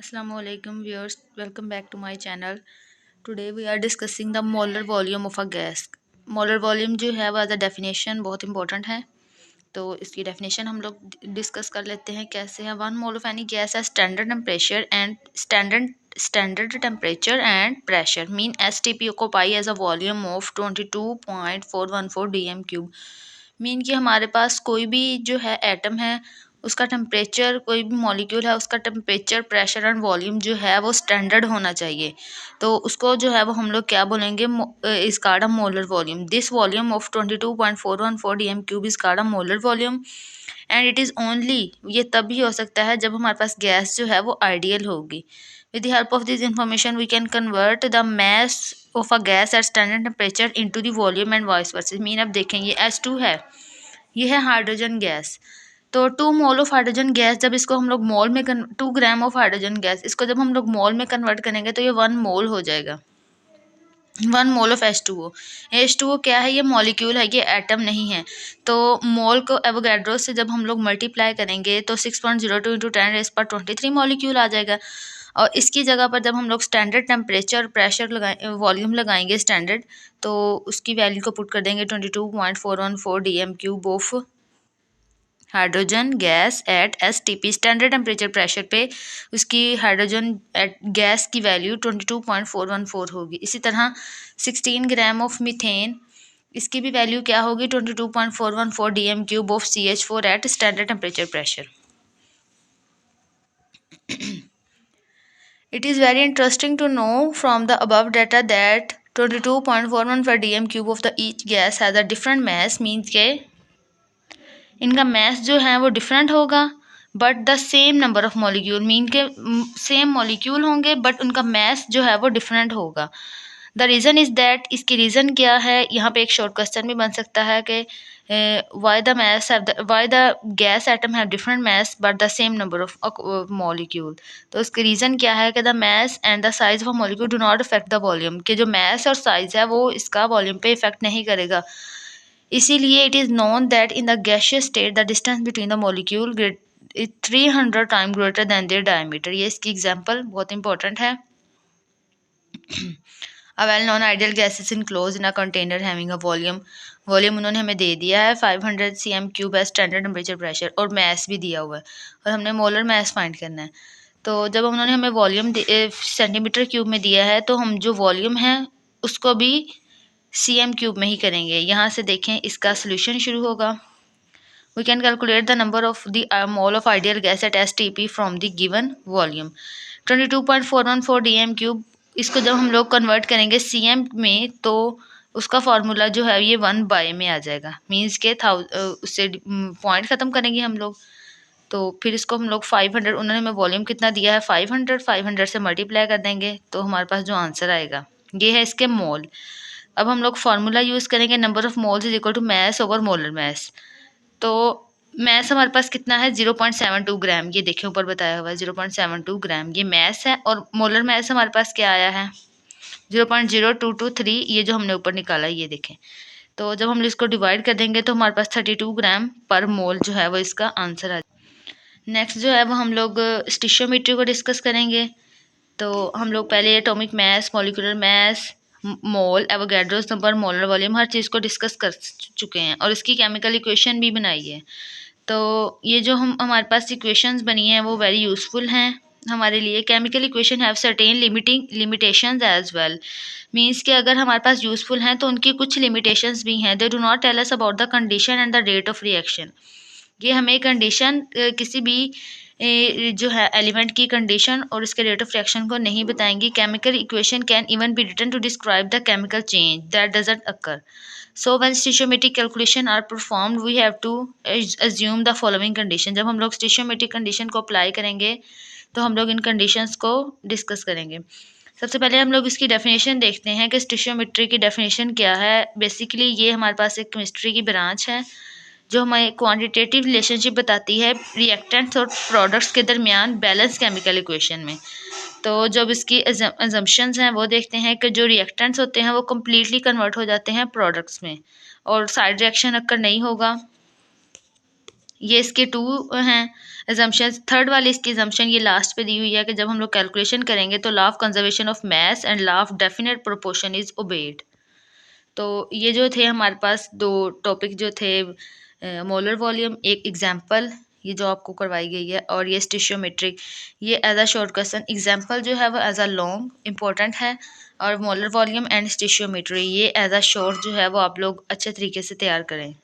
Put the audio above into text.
Assalamualaikum viewers, welcome back to my channel. Today we are discussing the molar volume of a gas. Molar volume जो है वो as a definition बहुत important है, तो इसकी definition हम लोग डिस्कस कर लेते हैं कैसे है। One mole of any gas है standard temperature and standard temperature and pressure mean STP occupy as a volume of 22.414 dm³ mean कि हमारे पास कोई भी जो है एटम है उसका टेम्परेचर, कोई भी मॉलिक्यूल है उसका टेम्परेचर, प्रेशर एंड वॉल्यूम जो है वो स्टैंडर्ड होना चाहिए। तो उसको जो है वो हम लोग क्या बोलेंगे, is called a molar volume. This volume of 22.414 dm³ is called a molar volume and it is only, ये तभी हो सकता है जब हमारे पास गैस जो है वो आइडियल होगी। With the help of this information we can convert the mass of a gas at standard temperature into the volume and vice versa. Mean अब देखें ये H2 है, ये है हाइड्रोजन गैस। तो 2 मोल ऑफ हाइड्रोजन गैस जब इसको हम लोग मोल में 2 ग्राम ऑफ हाइड्रोजन गैस, इसको जब हम लोग मोल में कन्वर्ट करेंगे तो ये 1 मोल हो जाएगा। 1 मोल ऑफ H2O। H2O क्या है, ये मॉलिक्यूल है, ये एटम नहीं है। तो मोल को एवोगैड्रो से जब हम लोग मल्टीप्लाई करेंगे तो 6.02 इंटू 10⁻23 मॉलिक्यूल आ जाएगा। और इसकी जगह पर जब हम लोग स्टैंडर्ड टेम्परेचर, प्रेशर लगाए, वॉल्यूम लगाएंगे स्टैंडर्ड, तो उसकी वैल्यू को पुट कर देंगे 22.414 dm³ of hydrogen gas at STP standard temperature pressure पे उसकी हाइड्रोजन गैस की वैल्यू 22.414 होगी। इसी तरह 16 ग्राम ऑफ मीथेन, इसकी भी वैल्यू क्या होगी 22.414 dm³ of CH4 at standard temperature pressure. It is very interesting to know from the above data that 22.414 dm³ of the each gas has a different mass, means के इनका मास जो है वो different होगा, but the same number of molecule, mean के same molecule होंगे but उनका मास जो है वो डिफरेंट होगा। द रीज़न इज़ दैट, इसकी रीज़न क्या है, यहाँ पे एक शॉर्ट क्वेश्चन भी बन सकता है कि why the gas atom have different mass but the same number of molecule. तो इसकी रीज़न क्या है कि the mass and the size of molecule do not affect the volume, कि जो मास और साइज है वो इसका वॉल्यूम पे इफेक्ट नहीं करेगा। इसीलिए it is known that in the gaseous state the distance between the molecule 300 time greater than their diameter. ये इसकी एग्जांपल बहुत इंपॉर्टेंट है। A well known ideal gas is enclose in a container having a volume उन्होंने हमें दे दिया है 500 cm³ है स्टैंडर्ड टेम्परेचर प्रेशर, और मैस भी दिया हुआ है और हमने मोलर मैस फाइंड करना है। तो जब उन्होंने हमें वॉल्यूम सेंटीमीटर क्यूब में दिया है तो हम जो वॉल्यूम है उसको भी cm³ में ही करेंगे। यहाँ से देखें इसका सोल्यूशन शुरू होगा। We can calculate the number of the mole of ideal gas at STP from the given volume 22.414 dm³। इसको जब हम लोग कन्वर्ट करेंगे CM में तो उसका फार्मूला जो है ये 1/, में आ जाएगा। मीन्स के उससे पॉइंट ख़त्म करेंगे हम लोग। तो फिर इसको हम लोग 500, उन्होंने हमें वॉल्यूम कितना दिया है 500 से मल्टीप्लाई कर देंगे तो हमारे पास जो आंसर आएगा ये है इसके मोल। अब हम लोग फार्मूला यूज़ करेंगे, number of moles is equal to mass over molar mass. तो मैस हमारे पास कितना है 0.72 ग्राम, ये देखें ऊपर बताया हुआ है 0.72 ग्राम ये मैस है, और मोलर मैस हमारे पास क्या आया है 0.0223, ये जो हमने ऊपर निकाला है ये देखें। तो जब हम इसको डिवाइड कर देंगे तो हमारे पास 32 ग्राम पर मोल जो है वो इसका आंसर आ जाए। नेक्स्ट जो है वो हम लोग स्टिशियोमेट्री को डिस्कस करेंगे। तो हम लोग पहले एटॉमिक मास, मॉलिक्यूलर मास, मोल, एवोगैड्रोस नंबर, मोलर वॉल्यूम, हर चीज़ को डिस्कस कर चुके हैं और इसकी केमिकल इक्वेशन भी बनाई है। तो ये जो हमारे पास इक्वेशंस बनी हैं वो वेरी यूज़फुल हैं हमारे लिए। Chemical equation have certain limitations as well, means कि अगर हमारे पास यूज़फुल हैं तो उनकी कुछ लिमिटेशंस भी हैं। They do not tell us about the condition and the rate of reaction. ये हमें कंडीशन, किसी भी जो है एलिमेंट की कंडीशन और उसके रेट ऑफ रिएक्शन को नहीं बताएंगी। Chemical equation can even be written to describe the chemical change that doesn't occur. So when stoichiometric calculation are performed we have to assume the following condition. जब हम लोग स्टिशियोमेट्रिक condition को apply करेंगे तो हम लोग इन कंडीशंस को डिस्कस करेंगे। सबसे पहले हम लोग इसकी डेफिनेशन देखते हैं कि स्टिशियोमेट्री की डेफिनेशन क्या है। बेसिकली ये हमारे पास एक केमिस्ट्री की ब्रांच है जो हमें क्वांटिटेटिव रिलेशनशिप बताती है रिएक्टेंट्स और प्रोडक्ट्स के दरमियान बैलेंस केमिकल इक्वेशन में। तो जब इसकी अजम्पशंस हैं वो देखते हैं कि जो रिएक्टेंट्स होते हैं वो कम्प्लीटली कन्वर्ट हो जाते हैं प्रोडक्ट्स में और साइड रिएक्शन अक्कर नहीं होगा। ये इसके 2 हैं असम्पशंस। थर्ड वाली इसकी असम्पशन ये लास्ट पे दी हुई है कि जब हम लोग कैलकुलेशन करेंगे तो law of conservation of mass and law of definite proportion is obeyed. तो ये जो थे हमारे पास 2 टॉपिक जो थे मोलर वॉल्यूम, एक एग्जांपल ये जो आपको करवाई गई है, और ये स्टिशियोमेट्रिक, ये as a short question. Example जो है वो एज अ लॉन्ग इंपॉर्टेंट है, और मोलर वॉल्यूम एंड स्टिशियोमेट्री ये एज अ शॉर्ट जो है वो आप लोग अच्छे तरीके से तैयार करें।